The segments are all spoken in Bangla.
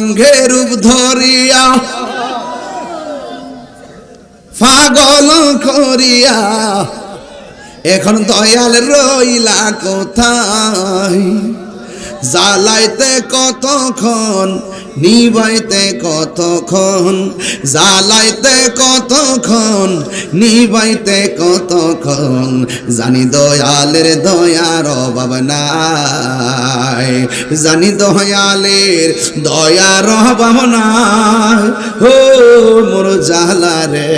রঙ্গে রূপ ধরিয়া পাগল করিয়া এখন দয়াল রইলা কোথায় জ্বালাইতে কতক্ষণ নিবাইতে কতক্ষণ জ্বালাইতে কতক্ষণ নিবাইতে কতক্ষণ জানি দয়ালের দয়ার অভাব নাই জানি দয়ালের দয়ার অভাব নাই ও মোর জ্বালা রে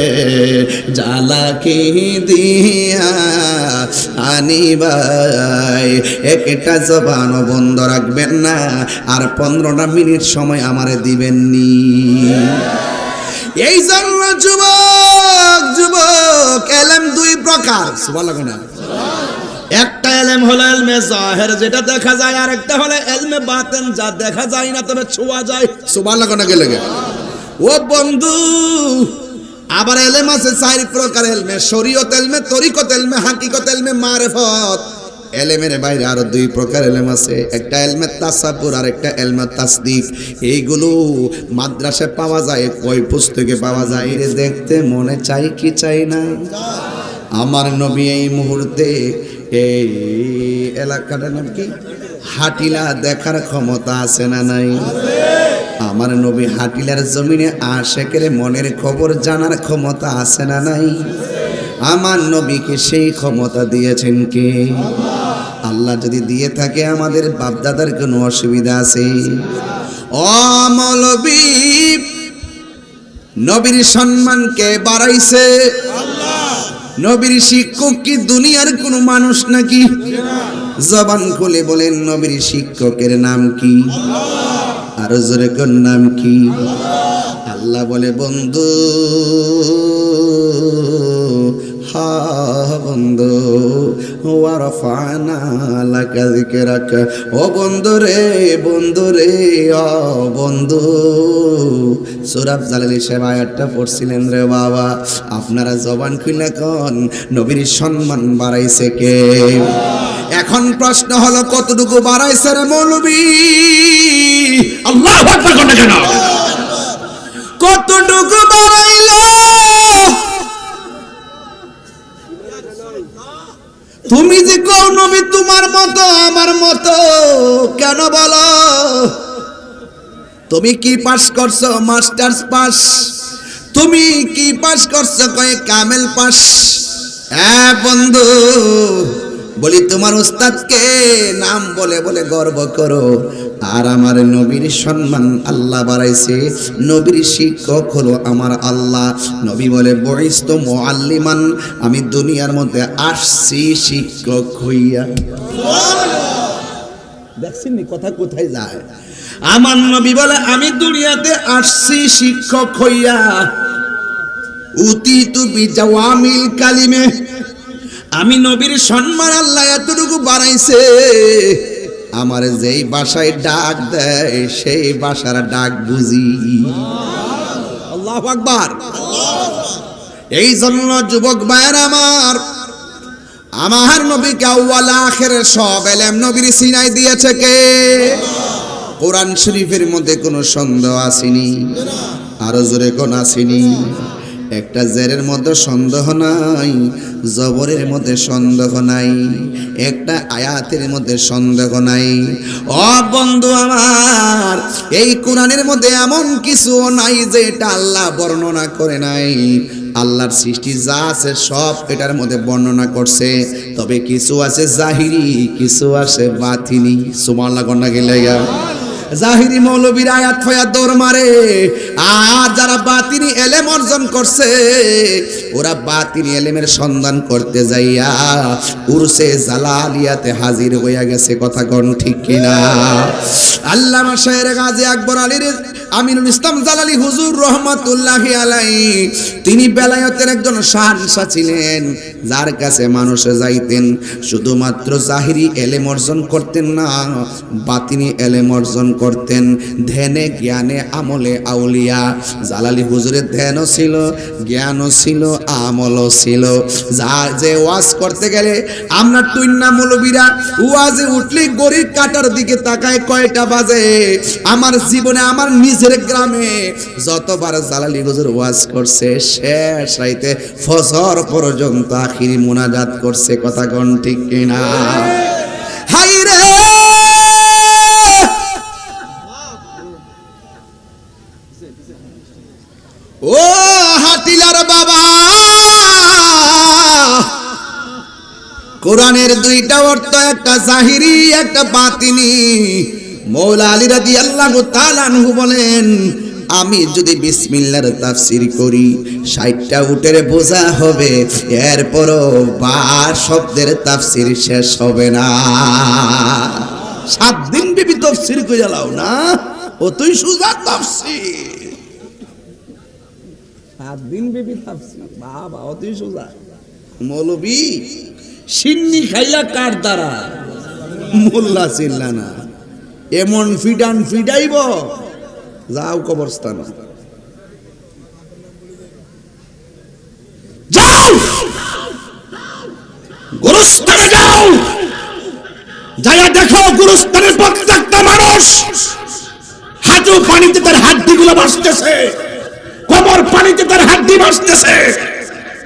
জ্বালা কি দিয়া আনিবাই একটা জবান বন্ধ রাখবেন না আর 15টা মিনিট সময় আমারে দিবেননি এই জন্য যুবক যুবক এলেম দুই প্রকার সুবহানাল্লাহ না একটা এলেম হলো ইলমে জাহির যেটা দেখা যায় আর একটা হলো ইলমে বাতিন যা দেখা যায় না তবে ছোঁয়া যায় সুবহানাল্লাহ না গেলে ও বন্ধু আবার এলেম আছে চার প্রকার এলমে শরীয়ত এলমে তরিকত এলমে হাকিকত এলমে মারিফত এলেমের বাইরে আরো দুই প্রকার এলেম আছে একটা এলমে তাসাব্বুর আর একটা এলমে তাসদিক এইগুলো মাদ্রাসায় পাওয়া যায় কই পুস্তকে পাওয়া যায় এর দেখতে মনে চাই কি চাই না আমার নবী এই মুহূর্তে এই এলাকাটার নাম কি হাটিলা দেখার ক্ষমতা আছে না নাই আমার নবী হাটিলার জমিনে আশেকের মনের খবর জানার ক্ষমতা আছে না নাই আমার নবীকে সেই ক্ষমতা দিয়েছেন কে আল্লাহ যদি দিয়ে থাকে আমাদের বাপদাদার কোনো অসুবিধা আছে ও মৌলবী নবীর সম্মানকে বাড়াইছে আল্লাহ নবীর শিক্ষক কি দুনিয়ার কোনো মানুষ নাকি জবান খুলে বলেন নবীর শিক্ষকের নাম কি আল্লাহ আর জোরে কোন নাম কি আল্লাহ আল্লাহ বলে বন্ধু হা বন্ধু ওয়ারফানা লাকা যিকরাক ও বন্ধু রে ও বন্ধু সূরা জালালি সাহেব আয়াতটা পড়ছিলেন রে বাবা আপনারা জবান খুলে কোন নবীর সম্মান বাড়াইছে কে এখন প্রশ্ন হলো কতটুকু বাড়াইছে রে মৌলবী আল্লাহু আকবার কোন কেন কতটুকু বাড়াইলো তুমি যে কোন নবী তোমার মতো আমার মতো কেন বলো তুমি কি পাস করছো মাস্টার্স পাস তুমি কি পাস করছো কয় কামেল পাস বন্ধু বলি তোমার উস্তাদকে নাম বলে বলে গর্ব করো আর আমার নবীর সম্মান আল্লাহ বাড়াইছে নবীর শিক্ষক হলো আমার আল্লাহ নবী বলে বইস্ত মুআল্লিমান আমি দুনিয়ার মধ্যে আসছি শিক্ষক হইয়া দেখছেন কথা কোথায় যায় আমার নবী বলে আমি দুনিয়াতে আসছি শিক্ষক হইয়া উতিতু বিজাওয়ামিল কালিমে আমি নবীর সম্মান আল্লাহ এতটুকু বাড়াইছে আমার যেই ভাষায় ডাক দেয় সেই ভাষার ডাক বুঝি আল্লাহু আকবার এই জন্য যুবক ভাইয়ের আমার নবীকে আউয়াল আখিরের সব ইলম নবীর সিনাই দিয়েছে কে কোরআন শরীফের মধ্যে কোনো সন্দেহ আসেনি আরো জোরে কোন আসেনি একটা জেরের মধ্যে সন্দেহ নাই জবরের মধ্যে সন্দেহ নাই একটা আয়াতের মধ্যে সন্দেহ নাই ও বন্ধু আমার এই কোরআনের মধ্যে এমন কিছু নাই যে এটা আল্লাহ বর্ণনা করে নাই আল্লাহর সৃষ্টি যা আছে সব এটার মধ্যে বর্ণনা করছে তবে কিছু আছে জাহিরি কিছু আছে বাতিনি সুবহানাল্লাহ কন্যা গেলে জাহিরি মৌলবীর আয়াত ফায়াত দৌড় মারে আর যারা বাতিনি এলেম অর্জন করছে ওরা বাতিনি এলেমের সন্ধান করতে যাইয়া উরসে জালালিয়াতে হাজির হইয়া গেছে কথা কোন ঠিক কিনা আল্লামা শায়ের গাজী আকবর আলীর আমিনুল ইসলাম জালালি হুজুর রহমাতুল্লাহি আলাইহি তিনি বেলায়েতের একজন শাহনশাহ ছিলেন, যার কাছে মানুষে যাইতেন শুধুমাত্র জাহিরি এলেম অর্জন করতেন না, বাতিনি এলেম অর্জন করতেন। ধ্যানে জ্ঞানে আমলে আউলিয়া। জালালি হুজুরের ধ্যানও ছিল, জ্ঞানও ছিল, আমলও ছিল। যা যে ওয়াজ করতে গেলে আমরা টুইন্না মৌলবীরা ওয়াজে উঠলে গড়ির কাটার দিকে তাকায় কয়টা বাজে। আমার জীবনে আমার নিজের গ্রামে যতবার জালালি হুজুর ওয়াজ করছে শেষ রাইতে ফজর পর্যন্ত আখিরি মুনাজাত করছে। কথা কোন ঠিক কিনা? হাই রে ও হাতিলার বাবা, কোরআনের দুইটা অর্থ, একটা জাহিরি একটা বাতিনি। মৌলা আলী রাদিয়াল্লাহু তাআলা আনহু বলেন, আমি যদি বিসমিল্লাহর তাফসীর করি ৬০টা উটের বোঝা হবে, এরপরও বা শব্দের তাফসীর শেষ হবে না। ৭ দিন বিবি তাফসীর কইরা লাও না, অতই সুজা তাফসীর। ৭ দিন বিবি তাফসীর, বাবা অতই সুজা। মৌলবী সিন্নি খাইলা কার দ্বারা? মোল্লা চিল্লা না, এমন ফিডান ফিডাইব যাও কবরস্থান, যাও গোরস্থানে যাও, যাইয়া দেখো গোরস্থানের প্রত্যেকটা মানুষ হাঁটু পানিতে তার হাড্ডিগুলো ভাসতেছে, কবর পানিতে তার হাড্ডি ভাসতেছে।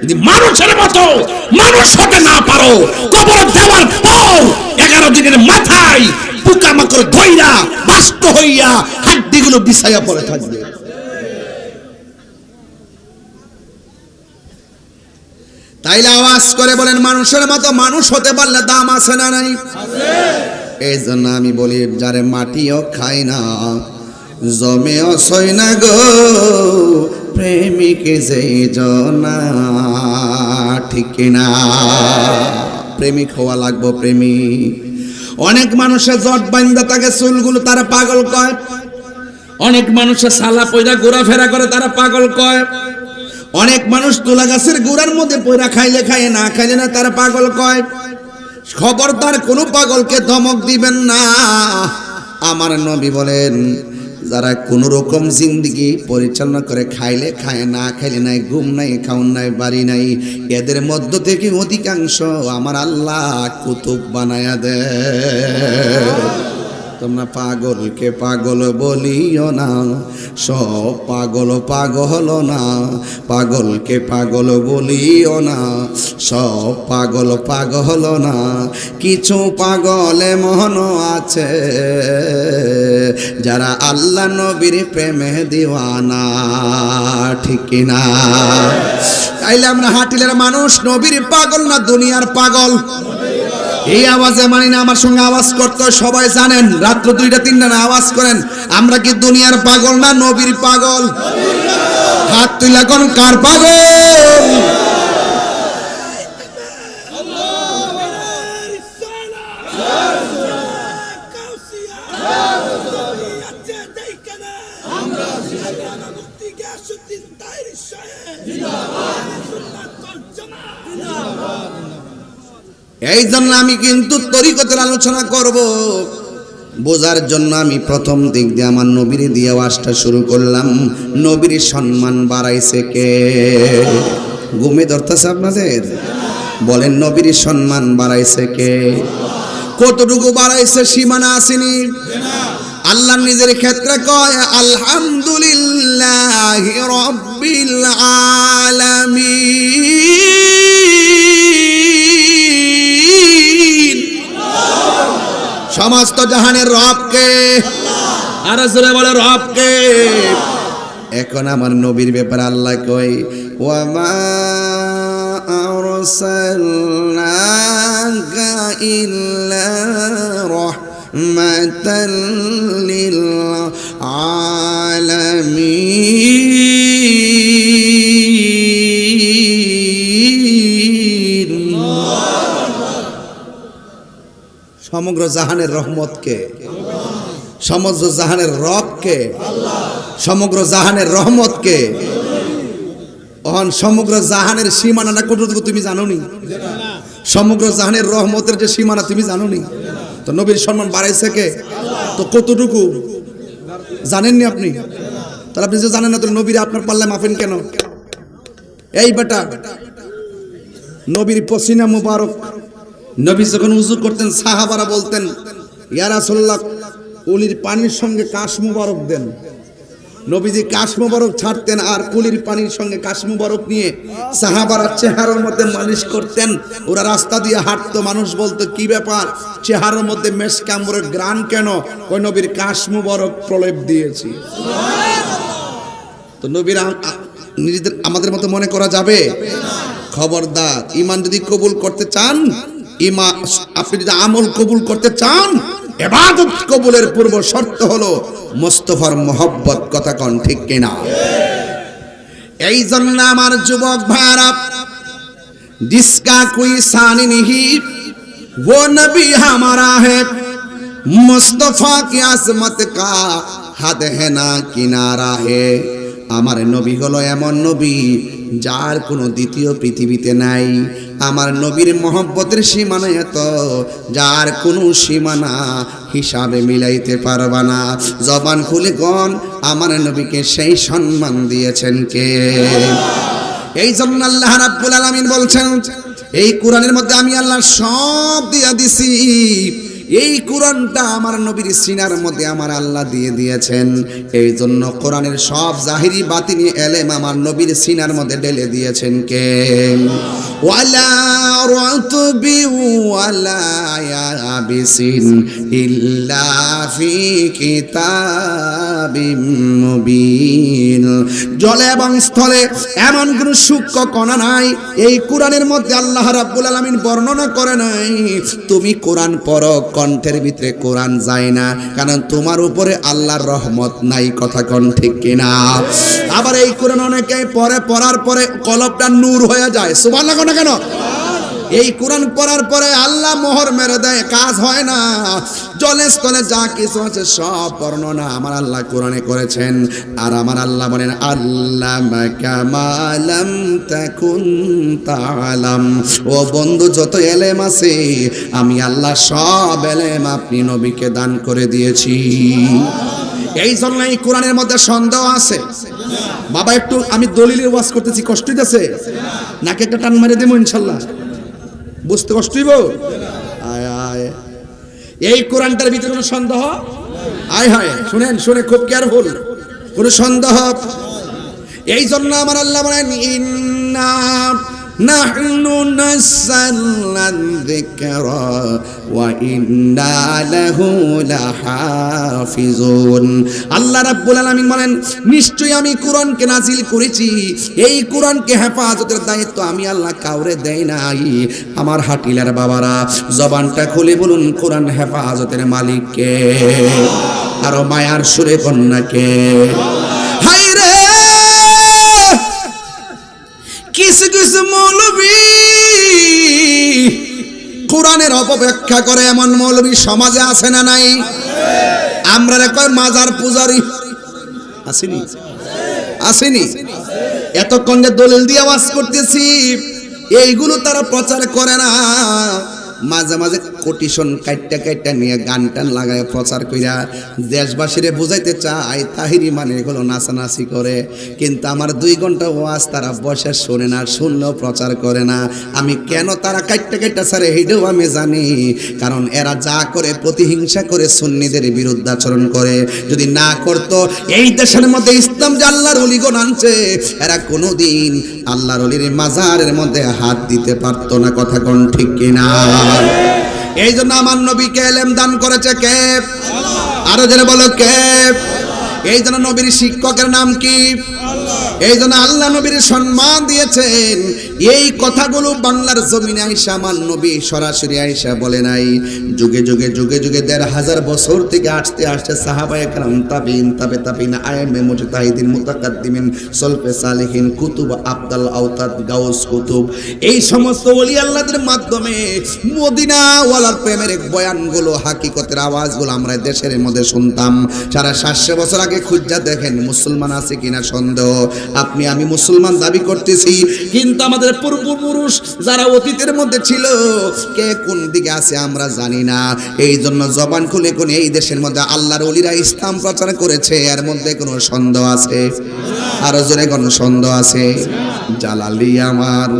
যদি মানুষের মতো মানুষ হতে না পারো, কবর দেওয়ার পর 11 দিনের মাথায় পোকামাকড় ধইরা বাস্ত হইয়া হাড্ডিগুলো বিছাইয়া পড়ে থাকবে। তাইলে আওয়াজ করে বলেন, মানুষের মতো মানুষ হতে পারলে দাম আছে না নাই? এই জন্য আমি বলি, যারে মাটিও খায় না জমেও সয় না গো, প্রেমিক যেই জনা, ঠিক না? প্রেমিক হওয়া লাগবো, প্রেমিক। অনেক মানুষের জট বাইন্দা থাকে চুলগুলো, তারা পাগল কয়। অনেক মানুষের সালা পয়রা ঘোরাফেরা করে, তারা পাগল কয়। অনেক মানুষ তুলা গাছের গোড়ার মধ্যে পয়রা খাইলে খায়, না খাইলে না, তারা পাগল কয়। খবরদার কোনো পাগলকে ধমক দিবেন না। আমার নবী বলেন, যারা কোন রকম জিন্দেগি পরিচালনা করে, খাইলে খায়, না খাইলে নাই, ঘুম নাই, খাউন নাই, বাড়ি নাই, এদের মধ্য থেকে অধিকাংশ আমার আল্লাহ কুতুব বানায়া দেয়। তোমরা পাগলকে পাগল বলিও না, সব পাগল পাগল না। পাগলকে পাগল বলিও না, সব পাগল পাগল না। কিছু পাগল এমন আছে যারা আল্লাহ নবীর প্রেমে দিওয়ানা, ঠিক না? তাইলে আমরা হাটিলের মানুষ নবীর পাগল না দুনিয়ার পাগল? এই আওয়াজে মানি না, আমার সঙ্গে আওয়াজ করতে সবাই জানেন। রাত্র 2টা 3টা না আওয়াজ করেন, আমরা কি দুনিয়ার পাগল না নবীর পাগল? হাত তুলে কোন কার পাগল? এই জন্য আমি কিন্তু তরিকতের আলোচনা করব বোঝার জন্য আমি প্রথম দিক দিয়ে আমার নবীর দিয়ে ওয়াজটা শুরু করলাম। নবীর সম্মান বাড়াইছে কে? ঘুমে ধরতেছে আপনাদের? বলেন, নবীর সম্মান বাড়াইছে কে? কতটুকু বাড়াইছে সীমানা আসেনি? আল্লাহ নিজের ক্ষেত্রে কয়, আলহামদুলিল্লাহি রাব্বিল আলামিন। সমস্ত জাহানের রবকে, আর জোরে বলে রবকে। এখন আমার নবীর ব্যাপারে আল্লাহ কয়, ওয়ামা আরসালনাকা ইল্লা রাহমাতাল লিল আলামিন। সমগ্র জাহানের রহমতকে সমগ্র জাহানের রব কে? সমগ্র জাহানের রহমত কে? সমগ্র জাহানের সীমানাটা কতটুকু তুমি জানো নি? সমগ্র জাহানের রহমতের যে সীমানা তুমি জানো নি? তো নবীর সম্মান বাড়াইছে কে? তো কতটুকু জানেননি আপনি? তাহলে আপনি যে জানেন না তো নবীর আপনার পাল্লায় মাফেন কেন? এই বেটা, নবীর পসিনা মুবারক, নবী যখন উযু করতেন সাহাবারা বলতেন ইয়া রাসূলুল্লাহ কুলির পানির সঙ্গে কাশ মুবারক দেন। নবীজি কাশ মুবারক ছাড়তেন আর কুলির পানির সঙ্গে কাশ মুবারক নিয়ে সাহাবারা চেহারার মধ্যে মালিশ করতেন। ওরা রাস্তা দিয়ে হাঁটতো, মানুষ বলতো কি ব্যাপার, চেহারার মধ্যে মেশক আম্বরের গ্রান কেন? ওই নবীর কাশ মুবারক প্রলেপ দিয়েছি। তো নবীর নিজেদের আমাদের মতো মনে করা যাবে? খবরদার, ঈমান যদি কবুল করতে চান, আপনি যদি আমল কবুল করতে চান, ইবাদত কবুলের পূর্ব শর্ত হলো মুস্তাফার মোহব্বত। কথা কোন ঠিক কিনা? এই জন্য আমার যুবক ভাইরা, जिसका कोई सानी नहीं वो नबी हमारा है, मुस्तफा की आजमत का हद है ना किनारा है। আমার নবী হলো এমন নবী যার কোনো দ্বিতীয় পৃথিবীতে নাই। আমার নবীর মহব্বতের সীমানা এত, যার কোনো সীমানা হিসাবে মিলাইতে পারবা না। জবান খুলে কোন আমার নবীকে সেই সম্মান দিয়েছেন কে? এই জন্য আল্লাহ রাব্বুল আলামিন বলছেন, এই কোরআনের মধ্যে আমি আল্লাহ সব দিয়ে দিছি। এই কোরআনটা আমার নবীর সিনার মধ্যে আমার আল্লাহ দিয়ে দিয়েছেন। এই জন্য কোরআনের সব জাহিরি বাতিনি এলেম আমার নবীর সিনার মধ্যে ঢেলে দিয়েছেন কে? ওয়ালা রাতবি ওয়ালা ইয়াবিসিন ইল্লা ফি কিতাবিম মুবিন। জলে এবং স্থলে এমন কোনো সূক্ষ্ম কণা নাই এই কোরআনের মধ্যে আল্লাহ রাব্বুল আলামিন বর্ণনা করে নাই। তুমি কোরআন পড়ো, কণ্ঠের ভিতরে কোরআন যায় না, কারণ তোমার উপরে আল্লাহর রহমত নাই। কথা কোন ঠিক কিনা? আবার এই কোরআন অনেকে পড়ে, পড়ার পরে কলবটা নূর হয়ে যায়। সুবহানাল্লাহ না কেন? এই কোরআন পড়ার পরে আল্লাহ মোহর মেরে দেয়, কাজ হয় না। জলে স্থলে যা কিছু আছে সব বর্ণনা আমার আল্লাহ কোরআনে করেছেন। আর আমার আল্লাহ বলেন, আল্লামাকা মা লাম তাকুন তাআলাম। ও বন্ধু, যত এলেম আছে আমি আল্লাহ সব এলেম আপনি নবীকে দান করে দিয়েছি। এই জন্য এই কোরআনের মধ্যে সন্দেহ আছে। বাবা একটু আমি দলিলের ওয়াজ করতেছি, কষ্ট হইতেছে নাকি? একটা টান মেরে দেবো ইনশাল্লাহ, বুঝতে কষ্ট হইব? আয় আয়, এই কোরআনটার ভিতরে কোনো সন্দেহ? আয় হায়, শুনেন, শুনে খুব কেয়ারফুল, কোনো সন্দেহ। এই জন্য আমার আল্লাহ বলেন, ইন্না নাহনু নাযালনা যিকরা ওয়া ইন্না লাহু লাহাফিজুন। আল্লাহ রাব্বুল আলামিন বলেন, নিশ্চয়ই আমি কোরআনকে নাজিল করেছি, এই কোরআনকে হেফাজতের দায়িত্ব আমি আল্লাহ কাউরে দেই নাই। আমার হাটিলার বাবারা, জবানটা খুলে বলুন, কোরআন হেফাজতের মালিক কে? আরো মায়ার সুরে কন্যাকে। হায় রে, কিছু কিছু মৌলবী কোরআনের অপব্যাখ্যা করে, এমন মৌলবী সমাজে আছে না নাই? আমরা কয় মাজার পূজারি, আসেনি? আসেনি? এতক্ষণ যে দলিল দিয়ে আওয়াজ করতেছি, এইগুলো তারা প্রচার করে না। মাঝে মাঝে কোটিশন কাইটটা কাইটটা নিয়ে গান টান লাগায় প্রচার কইরা দেশবাসীরে বুঝাইতে চায় তাহিরি মানে এগুলো নাচানাচি করে। কিন্তু আমার 2 ঘন্টা ওয়াজ তারা বসে শোনে না, শুনলেও প্রচার করে না। আমি কেন তারা কাইটটা কাইটটা ছাড়ে এইটাও আমি জানি, কারণ এরা যা করে প্রতিহিংসা করে, সুন্নিদের বিরুদ্ধাচরণ করে। যদি না করতো এই দেশের মধ্যে ইসলাম যে আল্লাহর ওলিগণ আনছে, এরা কোনোদিন আল্লাহর ওলির মাজারের মধ্যে হাত দিতে পারতো না। কথা কোন ঠিক কিনা? এই জন্য আমার নবীকে ইলম দান করেছে কে? আরো জোরে বলো কে? এই জন্য নবীর শিক্ষকের নাম কি? এই জন্য আল্লাহ নবীর সম্মান দিয়েছেন। এই কথাগুলো বাংলার জমিনে আয়েশা আমার নবী সরাসরি আয়েশা বলে নাই। যুগে যুগে যুগে যুগে ১৫০০ বছর থেকে আসতে আসতে সাহাবায়ে কেরাম, তাবিঈন, তাবে তাবিঈন, আইম্মে মুজতাহিদিন, মুতাকাদ্দিমিন, সলফে সালেহিন, কুতুব, আবদাল, আওতাদ, গাউস, কুতুব, এই সমস্ত ওলি আল্লাহদের মাধ্যমে মদিনা ওয়ালার প্রেমের বয়ানগুলো, হাকিকতের আওয়াজগুলো আমরা দেশের মধ্যে শুনতাম। সারা ৭০০ বছর আগে খুঁজা দেখেন মুসলমান আছে কিনা সন্দেহ। আপনি আমি মুসলমান দাবি করতেছি, কিন্তু আমাদের পূর্বপুরুষ যারা অতীতের মধ্যে ছিল, কে কোন দিকে আছে আমরা জানি না। এই জন্য জবান খুলে কোন এই দেশের মধ্যে আল্লাহর ওলিরা ইসলাম প্রচার করেছে, এর মধ্যে কোনো সন্দেহ আছে? আর জোরে কোন সন্দেহ আছে? জালালি আমার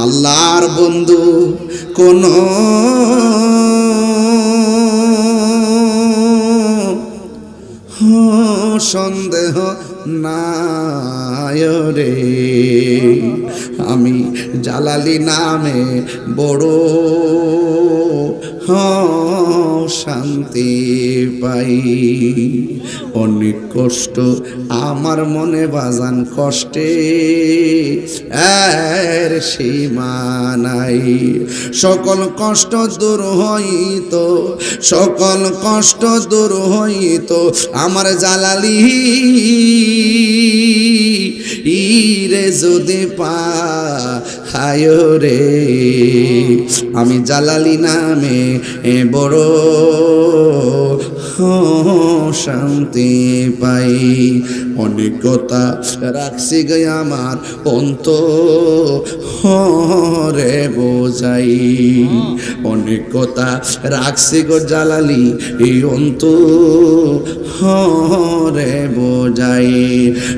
আল্লাহর বন্ধু, কোন সন্দেহ নাই রে, আমি জালালি নামে বড় শান্তি পাই। অনেক কষ্ট আমার মনে বাজান, কষ্টে এর সীমা নাই। সকল কষ্ট দূর হইত, সকল কষ্ট দূর হইত আমার জালালি ইরে যদি পায় রে, আমি জালালি নামে বড় শান্তি পাই। অনেক কথা রাখছি গে আমার অন্তরে বোঝাই, অনেক কথা রাখছি গো জালালি এই অন্তরে বোঝাই।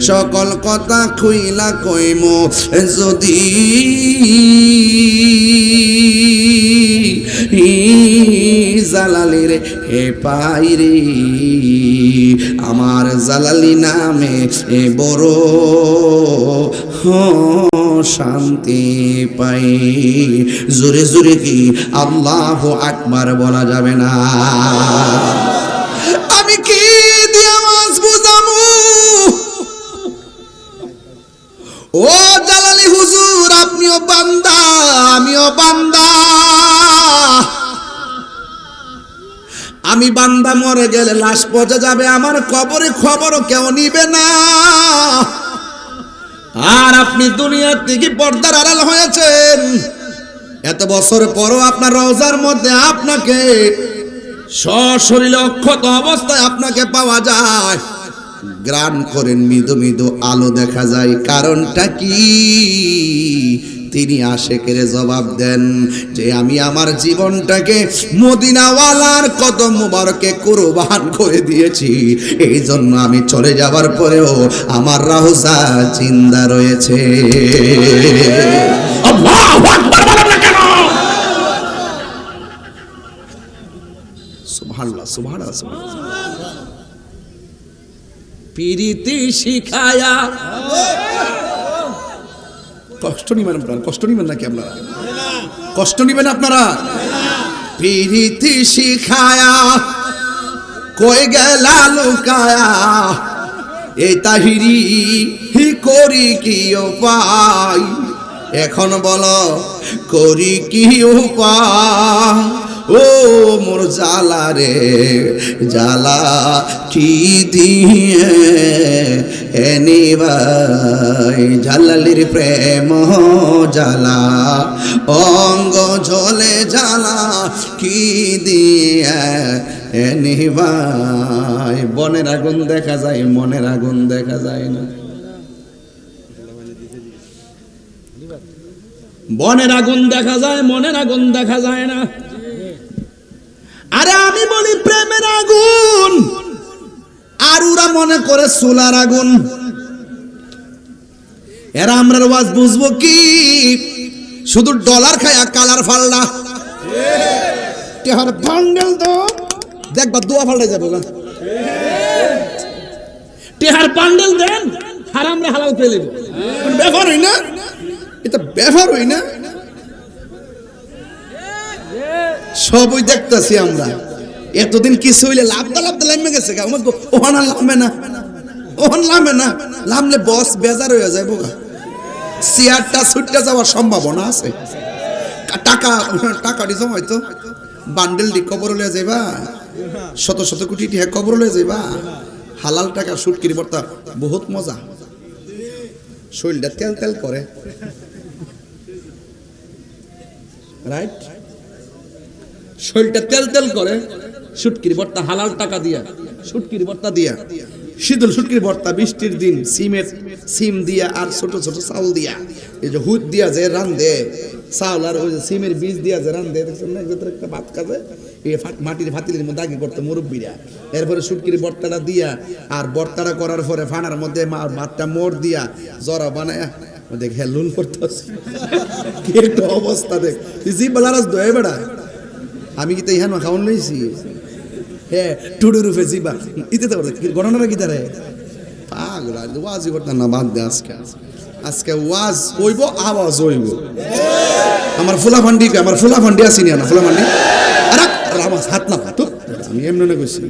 সকল কথা খুইলা কইম যদি জালালির হে পাইরে, আমার জালালি নামে বড় শান্তি পাই। জোরে জোরে কি আল্লাহু আকবার বলা যাবে না? আমি কি দিয়ে আওয়াজ বুঝামু? ও জালালি হুজুর, আপনিও বান্দা আমিও বান্দা। আমি বান্দা মরে গেলে লাশ পচে যাবে, আমার কবরে খবরও কেউ নিবে না। আর আপনি দুনিয়ার থেকে পর্দার আড়াল হয়েছেন, এত বছর পরও আপনার রওজার মধ্যে আপনাকে সশরীরে অক্ষত অবস্থায় আপনাকে পাওয়া যায়। গ্রান করেন, মৃদু মৃদু আলো দেখা যায়। কারণটা কি? তিনি আশেকের জবাব দেন যে আমি আমার জীবনটাকে মদিনাওয়ালার কদম মুবারকে কুরবান করে দিয়েছি, এই জন্য আমি চলে যাবার পরেও আমার রওজা জিন্দা রয়েছে। আল্লাহু আকবার বলেন না কেন? সুবহানাল্লাহ, সুবহানাল্লাহ। প্রীতি শিখায়া, কষ্ট নিবেন আপনারা, কষ্ট নিবেন নাকি আপনারা? কষ্ট নিবেন আপনারা? প্রীতি শিখায়া কই গেলা লুকায়া, এই তাহিরি করি কি উপায়? এখন বলো করি কি উপায়? ও মোর জালা রে জালা, কি দিয়ে এনিবাই জালালির প্রেম জালা, অঙ্গ ঝলে জালা, কি দিয়ে এনিবাই। বনের আগুন দেখা যায়, মনের আগুন দেখা যায় না। বনের আগুন দেখা যায়, মনের আগুন দেখা যায় না। আরে আমি বলি প্রেমের আগুন, আর ওরা মনে করে চুলার আগুন। এরা আমরা ওয়াজ বুঝবো কি? শুধু ডলার খায়া কালার ফাল্লা টেহার বান্ডেল তো দেখবা দোয়া ফাল্লা যাবো। টেহার বান্ডেল দেন, হারামরে হালাল পেয়ে নেব। ব্যাপার হই না, এটা ব্যাপার হই না। সবই দেখতেছি আমরা। এতদিন কিছু হইলে লাভদা লাভদা লামে গেছে, ওহানা লামে না। ওহন লামে না, লামলে বস বেজার হয়ে যাইব, চেয়ারটা ছুটতে যাওয়ার সম্ভাবনা আছে। টাকা দিছ হয়তো বান্ডেল দি কবর লয়ে যাইবা, শত শত কোটি টাকা কবর লয়ে যাইবা। হালাল টাকা সুটকির ভর্তা বহুত মজা, শরীরটা তেল তেল করে, রাইট? শরীরটা তেল তেল করে শুটকির ভর্তা, হালাল টাকা দিয়া শুটকির ভর্তা দিয়া, শীতল শুটকির ভর্তা, বৃষ্টির দিন সিম দিয়া আর ছোট ছোট চাউল দিয়া, এই যে হুদ দিয়া যে রান্ধে চাউল আর ওই যে সিমের বীজ দিয়া যে রান্ধে, দেখছেন না? একটা ভাত কাজে এই মাটির ভাতিলের মধ্যে আগে করতো মুরব্বীরা, এরপরে শুটকির ভর্তাটা দিয়া আর ভর্তাটা করার পরে ফানার মধ্যে ভাতটা মোড় দিয়া জরা বানায় দেখে লুল করতেছে, কি একটা অবস্থা দেখ, জি বলারাস দয়ে বেড়া। আমি কি তো ইহান খাওয়ান লইছি, হ্যাঁ টুডু রূপে জিবা ইতে তো ঘটনাটা কি তারে পাগল। ওয়াজই করতাম না, বাদ দে। আজকে ওয়াজ হইব, আওয়াজ হইব। আমার ফুলা ফান্ডি আসিনি না, ফুলা ফান্ডি আর আমার হাত না তো আমি এমনি না কইছি,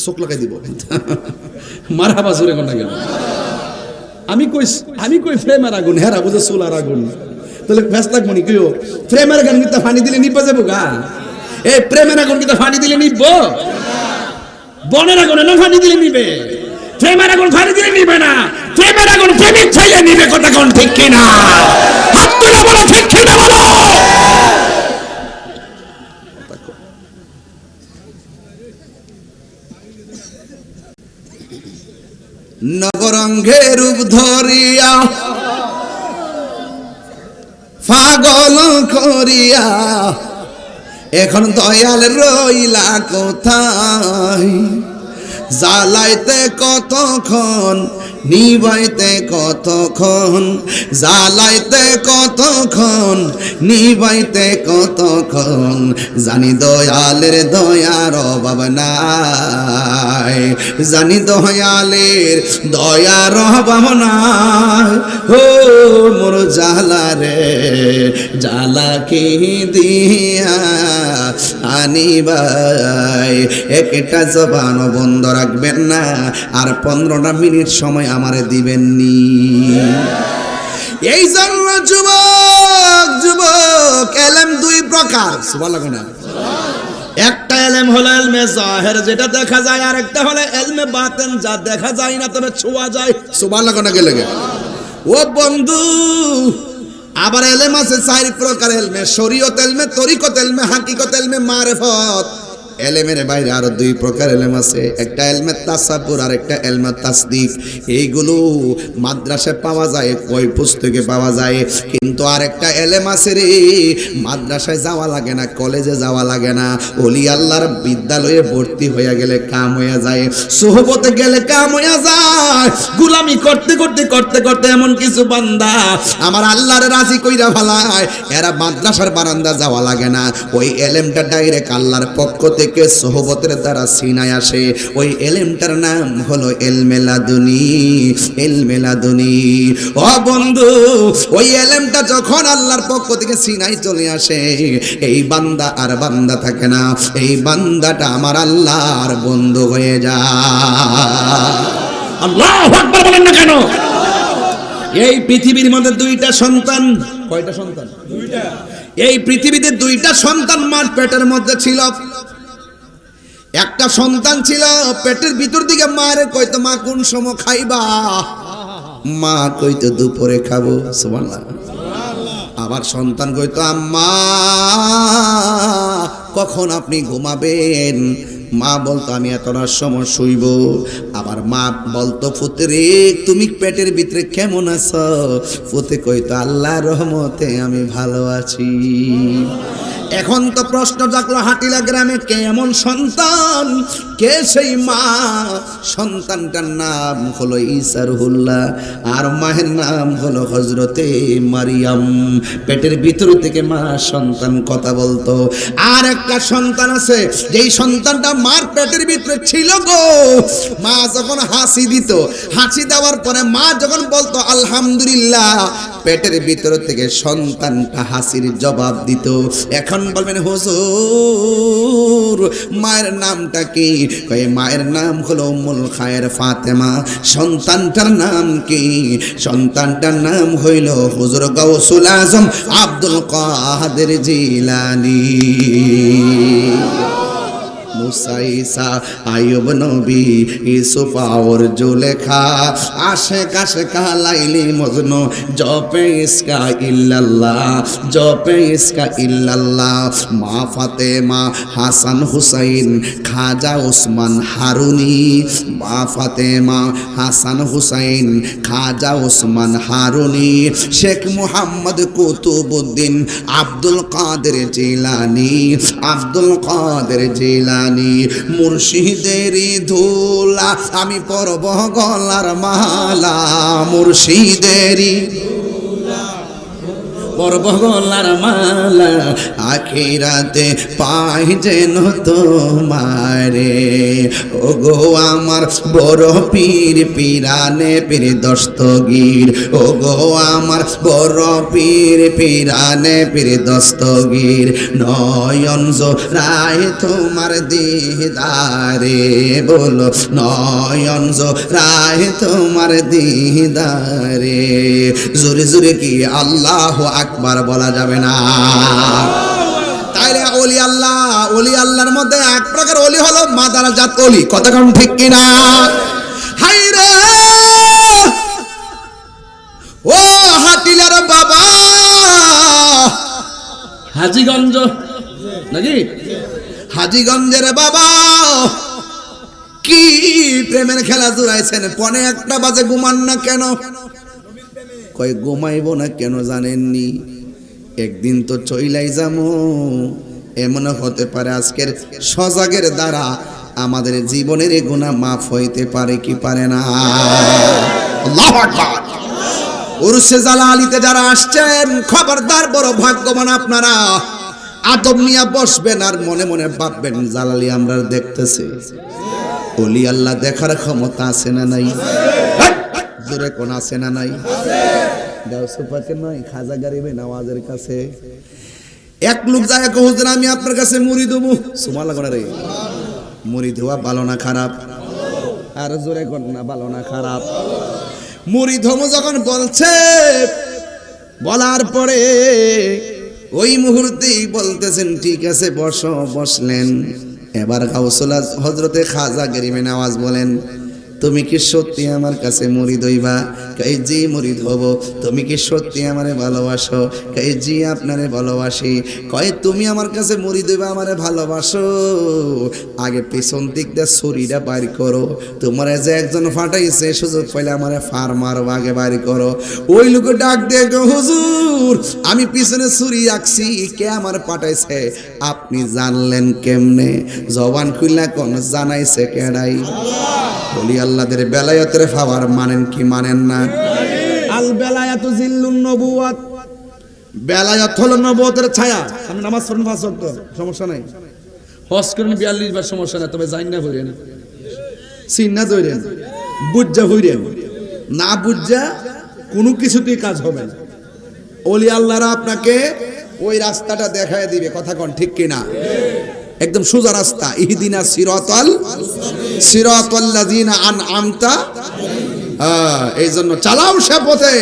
চোখ লাগাই দিব মারহাবা জোরে কোনটা গেল। আমি কই ফ্রেমের আগুন, হেরা বুঝে চুলার আগুন, তাহলে ভেস লাগবো নি কেউ? প্রেমের গান কিন্তু ফানি দিলে নিবা যাবো গা, এই প্রেমের আগুন কিন্তু ফানি দিলে নিব, বনের আগুন না ফানি দিলে নিবে, প্রেমের আগুন ফানি দিলে নিবে না, প্রেমের আগুন প্রেমিক চাইলে নিবে। কথা কোন ঠিক কিনা? হাত তুলে বলো ঠিক কিনা বলো। নবরঙ্গে রূপ ধরিয়া পাগল করিয়া এখন দয়াল রইলা কোথায়? জ্বালাইতে কতক্ষণ, নিবাইতে কতক্ষণ, জ্বালাইতে কতক্ষণ, নিবাইতে কতক্ষণ, জানি দয়ালের দয়ার অভাব নাই, জানি দয়ালের দয়ার অভাব নাই। ও মোর জ্বালা রে জ্বালা কি দিয়া আনিবাই, একটা জবান বন্ধ রাখবেন না, আর 15টা মিনিট সময় আমারে দিবেননি। এই জন্য যুবক এলেম দুই প্রকার, সুবহানাল্লাহ না? একটা এলেম হলো এলমে জাহের, যেটা দেখা যায়, আর একটা হলো এলমে বাতেন, যা দেখা যায় না তবে ছোঁয়া যায়। সুবহানাল্লাহ না গেলে ও বন্ধু, আবার এলেম আছে 4 প্রকার এলমে, শরীয়ত এলমে, তরিকত এলমে, হাকিকত এলমে, মারিফত। এলেমের বাইরে আরো 2 প্রকার এলেম আছে, একটা এলমে তাসাব্বুর আর একটা এলমে তাসদিক। এইগুলো মাদ্রাসায় পাওয়া যায়, বই পুস্তকে পাওয়া যায়, কিন্তু আরেকটা এলেম আছে রে, মাদ্রাসায় যাওয়া লাগে না, কলেজে যাওয়া লাগে না, ওলি আল্লাহর বিদ্যালয়ে ভর্তি হয়ে গেলে কাম হয়ে যায়, সোহবতে গেলে কাম হয়ে যায়। গোলামি করতে করতে করতে করতে এমন কিছু বান্দা আমার আল্লাহর রাজি কইরা ফেলায়, এরা মাদ্রাসার বারান্দা যাওয়া লাগে না, ওই এলেমটা ডাইরেক্ট আল্লাহর পক্ষ থেকে সোহবতের দ্বারা সিনায় আসে। ওই এলেমটার নাম হলো ইলমে লাদুনী, ইলমে লাদুনী। ও বন্ধু, ওই এলেমটা যখন আল্লাহর পক্ষ থেকে সিনায় চলে আসে, এই বান্দা আর বান্দা থাকে না, এই বান্দাটা আমার আল্লাহর বন্ধু হয়ে যায়। আল্লাহু আকবার বলেন না কেন? এই পৃথিবীর মধ্যে 2টা সন্তান, কয়টা সন্তান? 2টা। এই পৃথিবীতে 2টা সন্তান মার পেটের মধ্যে ছিল। একটা সন্তান ছিল পেটের ভিতর দিকে, মারে কইতো মা কোন সময় খাইবা, মা কইতো দুপুরে খাবো, সুবহানাল্লাহ। আবার সন্তান কইতো আম্মা কখন আপনি ঘুমাবেন, মা বলতো আমি এতটার সময় শুইব। আবার মা বলতো পুত্রে তুমি পেটের ভিতরে কেমন আছো, পুত্রে কইতো আল্লাহর রহমতে আমি ভালো আছি। এখন তো প্রশ্ন জাগলো হাটিলা গ্রামে কে এমন সন্তান, কে সেই মা? সন্তানটার নাম হলো ঈসা রুহুল্লাহ, আর মায়ের নাম হলো হযরতে মারিয়াম। পেটের ভিতর থেকে মা সন্তান কথা বলতো। আর একটা সন্তান আছে, যেই সন্তানটা মার পেটের ভিতরে ছিল গো, মা যখন হাসি দিত, হাসি দেওয়ার পরে মা যখন বলতো আলহামদুলিল্লাহ, পেটের ভিতর থেকে সন্তানটা হাসির জবাব দিত। এখন একরাম বলবেন হুজুর মায়ের নামটা কি? কয় মায়ের নাম হলো উম্মুল খায়ের ফাতেমা। সন্তানটার নাম কি? সন্তানটার নাম হইল হুজুর গাউসুল আজম আব্দুল কাদের জিলানী। মুসা ঈসা আইয়ুব নবী ইউসুফ আর জুলেখা আশেক আশেকা লাইলি মজনু জপে ইসকা ইল্লাল্লাহ জপে ইসকা ইল্লাল্লাহ। মা ফাতেমা হাসান হুসাইন খাজা ওসমান হারুনি। মা ফাতেমা হাসান হুসাইন খাজা ওসমান হারুনি। শেখ মুহাম্মদ কুতুবউদ্দিন আব্দুল কাদের জিলানী আব্দুল কাদের জিলানী। মুর্শিদেরই ধুলা আমি পরব গলার মালা। মুর্শিদেরই পরব গলার মালা আখিরাতে পাই যেন তোমারে। ও গো আমার বড় পীর পিরানে পীর দস্তগীর। ও গো আমার বড় পীর পিরানে পীর দস্তগীর। নয়ন জোড়ায় তোমার দিদারে বলো নয়ন জোড়ায় তোমার দিদারে। জোরে জোরে কি আল্লাহু আকবার বলা যাবে না? তাইলে ওলি আল্লাহর মধ্যে এক প্রকার ওলি হলো মাদারাজাত ওলি। কথা কোন ঠিক কিনা? হাই রে ও হাতিলার বাবা হাজীগঞ্জ নাকি হাজীগঞ্জের বাবা কি প্রেমের খেলা জুড়াইছেন। 1:45 বাজে ঘুমান না কেন? কয় ঘুমাইব না কেন জানেননি? একদিন তো চইলাই যামু। এমন হতে পারে আজকের সজাগের দ্বারা আমাদের জীবনের গুনাহ মাফ হইতে পারে কি পারে না? আল্লাহু আকবার। উরুসে জালালিতে যারা আসছেন খবরদার বড় ভাগ্যবান আপনারা। আদব নিয়ে বসবেন আর মনে মনে ভাববেন জালালি আমরা দেখতেছি। ওলি আল্লাহ দেখার ক্ষমতা আছে না নাই? জোরে কোন আছে না নাই? দাউসুপাকে নয় খাজা গরিবে নওয়াজের কাছে এক লোক যায় হুজুর আমি আপনার কাছে মুড়ি দেবো। সুবহান আল্লাহ রে। মুড়ি দেওয়া ভালো না খারাপ? আর জোরে কোন না ভালো না খারাপ? মুড়ি ধমো যখন বলছে বলার পরে ওই মুহূর্তেই বলতেছেন ঠিক আছে বসো। বসলেন। এবার গাউসুল হযরতে খাজা গরিবে নওয়াজ বলেন তুমি কি সত্যি আমার কাছে মুরিদ হইবা? কই জি মুরিদ হব। তুমি কি সত্যি আমারে ভালোবাসো? কই জি আপনারে ভালোবাসি। কয় তুমি আমার কাছে মুরিদ হইবা আমারে ভালোবাসো? আগে পেছন দিক দিয়ে ছুরিটা বাইর করো। তোমারে যে একজন ফাটাইছে সুযোগ পাইলে আমারে ফার মারো আগে বাইর করো। ওই লোক ডাক দিয়ে কয় হুজুর আমি পিছনে ছুরি রাখছি কে আমার পাঠাইছে আপনি জানলেন কেমনে? জবান খুললা কোন জানাইছে কেডাই? বলি আল্লাহদের বেলায়েতের পাওয়ার মানেন কি মানেন না? আল বেলায়াতু জিল্লুন নবুওয়াত। বেলায়েত হলো নবুয়তের ছায়া। আপনি নামাজ পড়েন 5 ওয়াক্ত সমস্যা নাই। হজ করেন 42 বার সমস্যা নাই। তবে জাইন না হইরেন সিন্না ধইরেন বুঝজা হইরেন না বুঝজা কোনো কিছুতেই কাজ হবে না। ওলি আল্লাহরা আপনাকে ওই রাস্তাটা দেখায় দিবে। কথা কোন ঠিক কিনা? একদম সোজা রাস্তা। ইহদিনা সিরাতাল্লাযিনা আনআমতা। এই জন্য চালাও সে পথে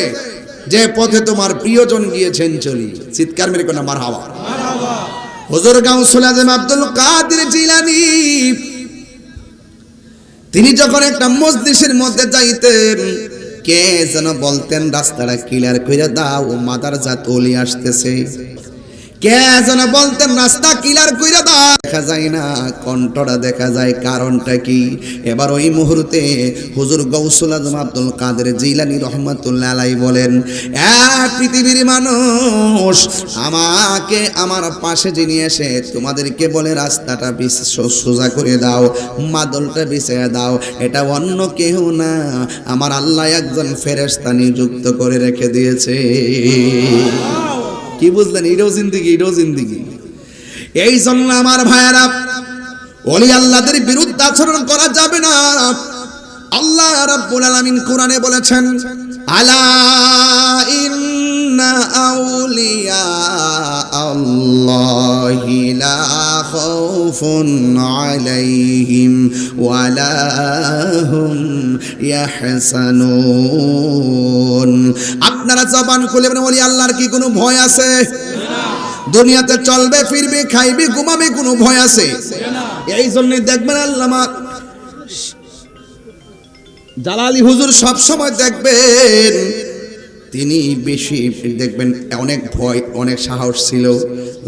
যে পথে তোমার প্রিয়জন গিয়েছেন চলি। চিৎকার মেরে কোন মারহাবা। হুজুর গাউসুল আজম আব্দুল কাদের জিলানী তিনি যখন একটা মজলিসের মধ্যে যাইতেন কে যেন বলতেন রাস্তাটা ক্লিয়ার কইরা দাও মাদারজাত ওলি আসতেছে। কে যেন বলতেন রাস্তা ক্লিয়ার কইরা দাও। দেখা যায় না কণ্ঠটা দেখা যায় কারণটা কি? এবার ওই মুহূর্তে হুজুর গাউসুল আজম আব্দুল কাদের জিলানী রহমাতুল্লাহ আলাইহি বলেন পৃথিবীর মানুষ আমাকে আমার পাশে যিনি এসে তোমাদেরকে বলে রাস্তাটা সোজা করে দাও মাদলটা বিছিয়ে দাও এটা অন্য কেউ না আমার আল্লাহ একজন ফেরেশতা নিযুক্ত করে রেখে দিয়েছে। কি বুঝলেন? এটাও জিন্দেগি। এই জন্য আমার ভাইয়েরা ওলি আল্লাহদের বিরুদ্ধে আচরণ করা যাবে না। আল্লাহ রাব্বুল আলামিন কোরআনে বলেছেন আলা ইন্না আউলিয়া আল্লাহ ইবাদিল্লাহি লা খাউফুন আলাইহিম ওয়ালা হুম ইয়াহসানুন। আপনারা জবান খুলে বলি আল্লাহর কি কোনো ভয় আছে? দুনিয়াতে চলবে ফিরবে খাইবে ঘুমাবে কোনো ভয় আছে? এই জন্য দেখবেন আল্লামা জালালি হুজুর সব সময় দেখবেন তিনি বেশি দেখবেন অনেক ভয় অনেক সাহস ছিল।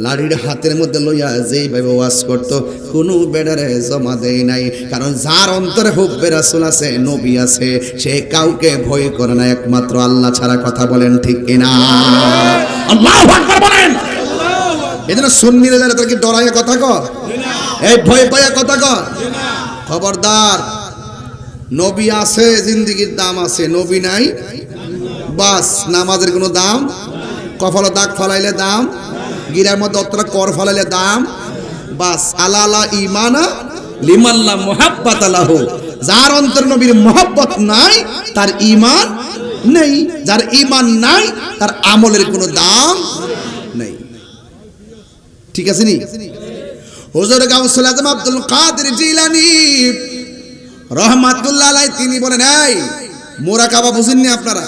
লাড়ির হাতের মধ্যে লইয়া যেইভাবে ওয়াজ করতো কোনো বেডারে জমা দেয় নাই, কারণ যার অন্তরে হুব্বে রাসূল আছে নবী আছে সে কাউকে ভয় করে না একমাত্র আল্লাহ ছাড়া। কথা বলেন ঠিক কিনা? আল্লাহু আকবার বলেন। এজন্য সুন্নিরা যারা তাদেরকে ডরায় কথা কর, এই ভয় পায়া কথা কর, খবরদার। নবী আছে জিন্দেগির দাম আছে, নবী নাই বাস নামাজের কোনো দাম, কপালে দাগ ফালাইলে দাম, গিরার মধ্যে অতটা কর ফালাইলে দাম বাস। আলা আলা ঈমানা লিমাল্লা মুহাব্বাত লাহু। যার অন্তর নবীর মুহাব্বত নাই তার ঈমান নেই, যার ঈমান নাই তার আমলের কোনো দাম নেই। ঠিক আছে নি? হুজুর গাউসুল আজম আব্দুল কাদের জিলানী রহমাতুল্লাহ আলাইহি তিনি বলেন, এই মুরাকাবা বুঝেননি আপনারা?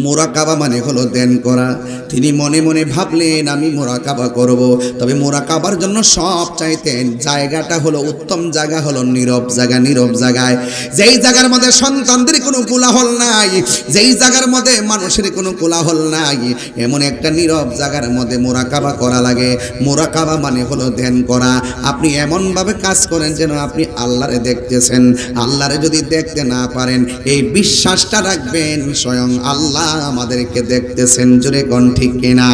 মুরাকাবা মানে হলো ধ্যান করা। তিনি মনে মনে ভাবলেন আমি মুরাকাবা করব, তবে মুরাকাবার জন্য সব চাইতেন জায়গাটা হলো উত্তম জায়গা হলো নীরব জায়গা। নীরব জায়গায়, যেই জায়গার মধ্যে সন্তানদের কোনো কোলাহল নাই, যেই জায়গার মধ্যে মানুষের কোনো কোলাহল নাই, এমন একটা নীরব জায়গার মধ্যে মুরাকাবা করা লাগে। মুরাকাবা মানে হলো ধ্যান করা। আপনি এমনভাবে কাজ করেন যেন আপনি আল্লাহরে দেখতেছেন। আল্লাহরে যদি দেখতে না পারেন এই বিশ্বাসটা রাখবেন স্বয়ং আল্লাহ আমাদেরকে দেখতেছেন। জোরে কোন ঠিক কিনা?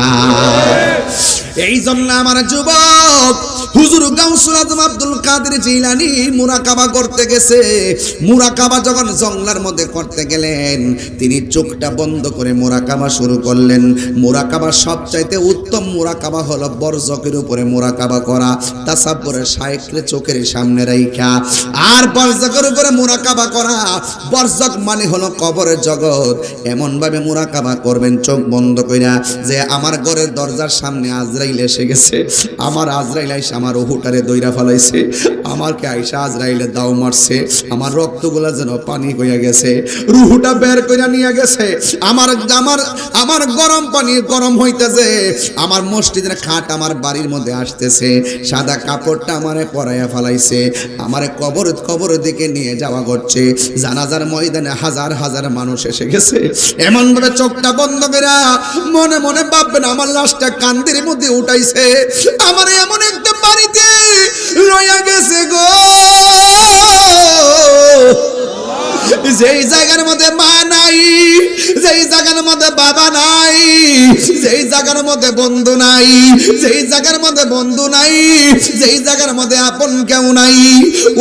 এই জন্য আমার যুবক হুজুর গাউসুল আজম আব্দুল কাদের জিলানী মুরাকাবা করতে গেছে। মুরাকাবা যখন জঙ্গলার মধ্যে করতে গেলেন তিনি চোখটা বন্ধ করে মুরাকাবা শুরু করলেন। মুরাকাবা সবচাইতে উত্তম মুরাকাবা হলো বরজকের উপরে মুরাকাবা করা, তাসাব্বুরের শাইখরে চোখের সামনে রাইখা। আর বরজকের উপরে মুরাকাবা করা, বরজক মানে হলো কবরের জগৎ। এমন ভাবে মুরাকাবা করবেন চোখ বন্ধ কইরা যে আমার ঘরের দরজার সামনে আজরাইল এসে গেছে, আমার আজরাইল আইসা আমার রুহুটারে দইরা ফেলাইছে, আমাকে আইসা আজরাইলে দাও মারছে, আমার রক্তগুলা যেন পানি হইয়া গেছে, রুহুটা বের কইরা নিয়ে গেছে, আমার আমার আমার গরম পানি গরম হইতেছে, আমার মসজিদের খাট আমার বাড়ির মধ্যে আসতেছে, সাদা কাপড়টা আমারে পরাইয়া ফেলাইছে, আমারে কবরের দিকে নিয়ে যাওয়া করছে। জানাজার ময়দানে হাজার হাজার মানুষ এসে গেছে। এমন ভাবে চোখটা বন্ধ করে মনে মনে ভাববেন আমার লাশটা কান্দের মধ্যে উঠাইছে, আমার এমন একটা বাড়িতে লইয়া গেছে গো, যেই জায়গার মধ্যে মা নাই, যেই জায়গার মধ্যে বাবা নাই, যেই জায়গার মধ্যে বন্ধু নাই, যেই জায়গার মধ্যে বন্ধু নাই, যেই জায়গার মধ্যে আপন কেউ নাই,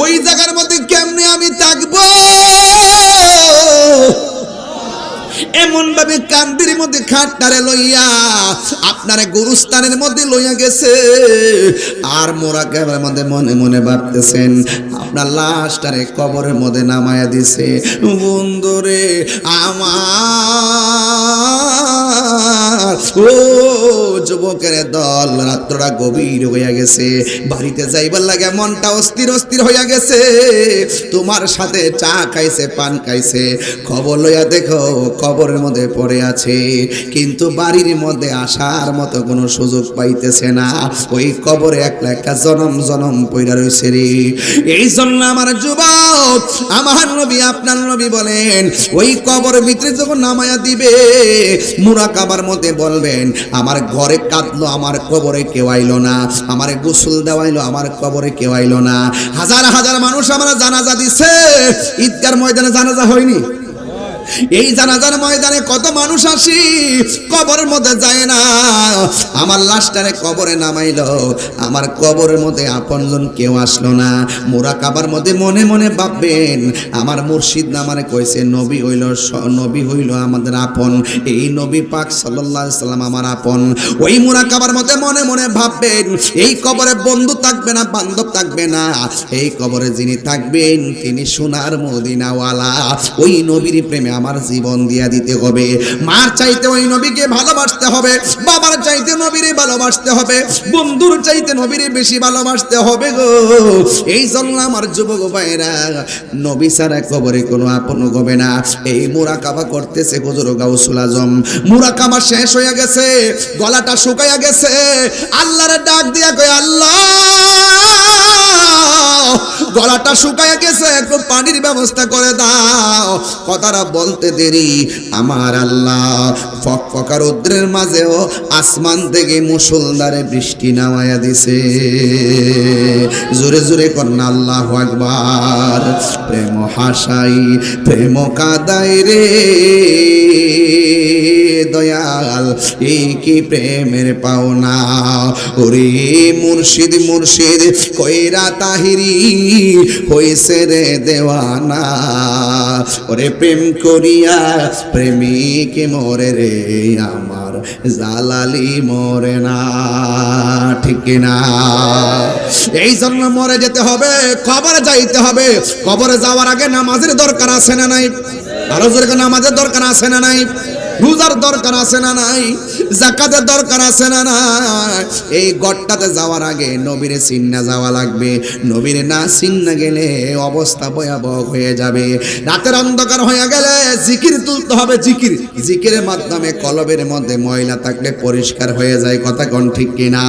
ওই জায়গার মধ্যে কেমনে আমি থাকবো? এমন ভাবে কান্দির মধ্যে খাটটারে লইয়া আপনার গুরুস্থানের মধ্যে লইয়া গেছে। আর মুরাকাবার মধ্যে মনে মনে ভাবতেছেন আপনার লাশটারে কবরের মধ্যে নামায়া দিছে। বন্ধুরে আমার ও যুবকের দল, রাত্রটা গভীর হইয়া গেছে, বাড়িতে যাইবার লাগে মনটা অস্থির অস্থির হইয়া গেছে। তোমার সাথে চা খাইছে পান খাইছে, খবর লইয়া দেখো কবরের মধ্যে পড়ে আছে, কিন্তু বাড়ির মধ্যে আসার মতো কোনো সুযোগ পাইতেছে না। ওই কবরে একলা একটা জনম জনম পইরা রইছে রে। এই জন্য আমার যুবক আমার নবী আপনার নবী বলেন ওই কবরের ভিতরে যখন নামায়া দিবে মুরাকাবার মধ্যে বলবেন আমার ঘরে কাঁদলো আমার কবরে কেউ আইলো না, আমার গোসল দেওয়াইলো আমার কবরে কেউ আইলো না। হাজার হাজার মানুষ আমরা জানাজা দিছে, ঈদগার ময়দানে জানাজা হয়নি? এই জানাজার ময়দানে কত মানুষ আসি কবরের মধ্যে যায় না। আমার লাশটারে কবরে নামাইলো, আমার কবরের মধ্যে আপনজন কেউ আসলো না। মুরাকাবার মধ্যে মনে মনে ভাববেন আমার মুর্শিদ আমারে কইছে নবী হইল আমাদের আপন, এই নবী পাক সাল্লাল্লাহু আলাইহি সাল্লাম আমার আপন। ওই মুরাকাবার মধ্যে মনে মনে ভাববেন এই কবরে বন্ধু থাকবে না বান্ধব থাকবে না, এই কবরে যিনি থাকবেন তিনি সোনার মদিনাওয়ালা, ওই নবীর প্রেমে আমার জীবন দিয়া দিতে হবে। মার চাইতে ওই নবীকে ভালোবাসতে হবে, বাবার চাইতে নবীরে ভালোবাসতে হবে, বন্ধুর চাইতে নবীরে বেশি ভালোবাসতে হবে গো। এই জন্য আমার যুবক ভাইরা, নবী ছাড়া কবরে কোনো আপন হবে না। এই মুরাকাবা করতেছে হুজুর গাউসুল আজম। মুরাকাবা শেষ হয়ে গেছে, গলাটা শুকায়া গেছে, আল্লাহরে ডাক দিয়া কয় আল্লাহ, গলাটা শুকায়া গেছে, একটু পানির ব্যবস্থা করে দাও। কথাটা বলতে দেরি, আমার আল্লাহ ফকফকা রৌদ্রের মাঝেও আসমান থেকে মুষলধারে বৃষ্টি নামায়া দিছে। জোরে জোরে করেন আল্লাহু আকবার। প্রেম হাসাই প্রেম কাদাই রে দয়াল, এই কি প্রেমের পাওনা। ওরে মুর্শিদ মুর্শিদ কইরা তাহিরি হইছে রে দেওয়ানা। ওরে প্রেম করিয়া প্রেমিক মরে রে, আমার জালালি মরে না, ঠিক না? এই জন্য মরে যেতে হবে, কবরে যাইতে হবে। কবরে যাওয়ার আগে নামাজের দরকার আছে না নাই? আরো জোরে নামাজের দরকার আছে না নাই? রোজার দরকার আছে না নাই? যাকাতের দরকার আছে না নাই? এই গড়টাতে যাওয়ার আগে নবীরে চিন্না যাওয়া লাগবে। নবীরে না চিন্না গেলে অবস্থা ভয়াবহ হয়ে যাবে। রাতের অন্ধকার হয়ে গেলে জিকির তুলতে হবে। জিকির, জিকিরের মাধ্যমে কলবের মধ্যে ময়লা থাকলে পরিষ্কার হয়ে যায়। কথা কোন ঠিক কিনা?